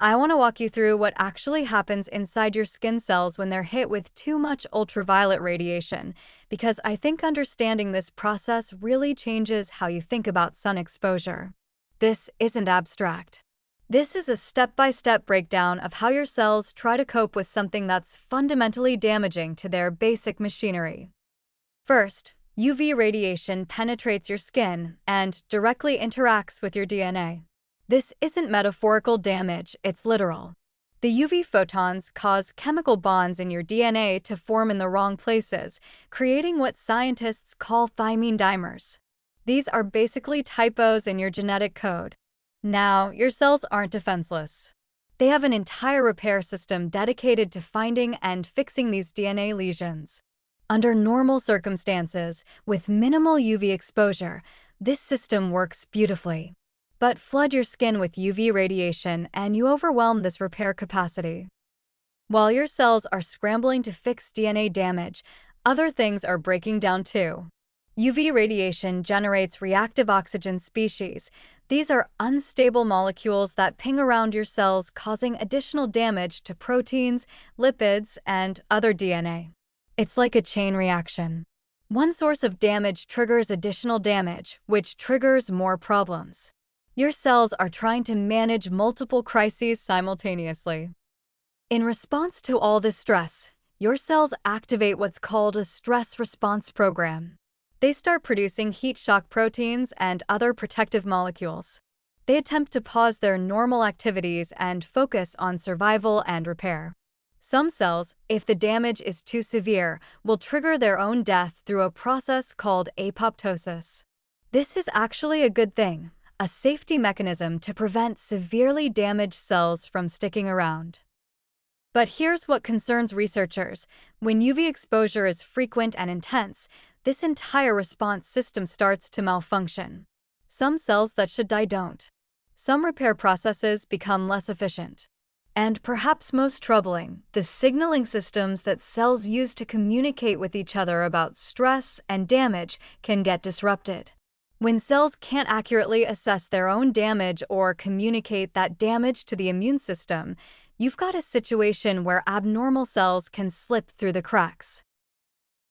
I want to walk you through what actually happens inside your skin cells when they're hit with too much ultraviolet radiation, because I think understanding this process really changes how you think about sun exposure. This isn't abstract. This is a step-by-step breakdown of how your cells try to cope with something that's fundamentally damaging to their basic machinery. First, UV radiation penetrates your skin and directly interacts with your DNA. This isn't metaphorical damage, it's literal. The UV photons cause chemical bonds in your DNA to form in the wrong places, creating what scientists call thymine dimers. These are basically typos in your genetic code. Now, your cells aren't defenseless. They have an entire repair system dedicated to finding and fixing these DNA lesions. Under normal circumstances, with minimal UV exposure, this system works beautifully. But flood your skin with UV radiation and you overwhelm this repair capacity. While your cells are scrambling to fix DNA damage, other things are breaking down too. UV radiation generates reactive oxygen species. These are unstable molecules that ping around your cells, causing additional damage to proteins, lipids, and other DNA. It's like a chain reaction. One source of damage triggers additional damage, which triggers more problems. Your cells are trying to manage multiple crises simultaneously. In response to all this stress, your cells activate what's called a stress response program. They start producing heat shock proteins and other protective molecules. They attempt to pause their normal activities and focus on survival and repair. Some cells, if the damage is too severe, will trigger their own death through a process called apoptosis. This is actually a good thing, a safety mechanism to prevent severely damaged cells from sticking around. But here's what concerns researchers. When UV exposure is frequent and intense, this entire response system starts to malfunction. Some cells that should die don't. Some repair processes become less efficient. And perhaps most troubling, the signaling systems that cells use to communicate with each other about stress and damage can get disrupted. When cells can't accurately assess their own damage or communicate that damage to the immune system, you've got a situation where abnormal cells can slip through the cracks.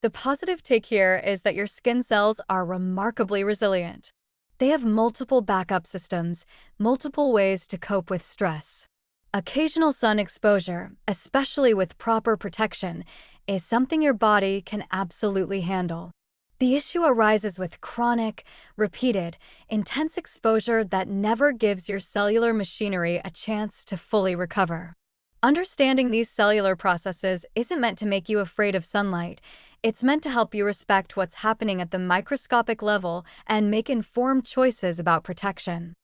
The positive take here is that your skin cells are remarkably resilient. They have multiple backup systems, multiple ways to cope with stress. Occasional sun exposure, especially with proper protection, is something your body can absolutely handle. The issue arises with chronic, repeated, intense exposure that never gives your cellular machinery a chance to fully recover. Understanding these cellular processes isn't meant to make you afraid of sunlight. It's meant to help you respect what's happening at the microscopic level and make informed choices about protection.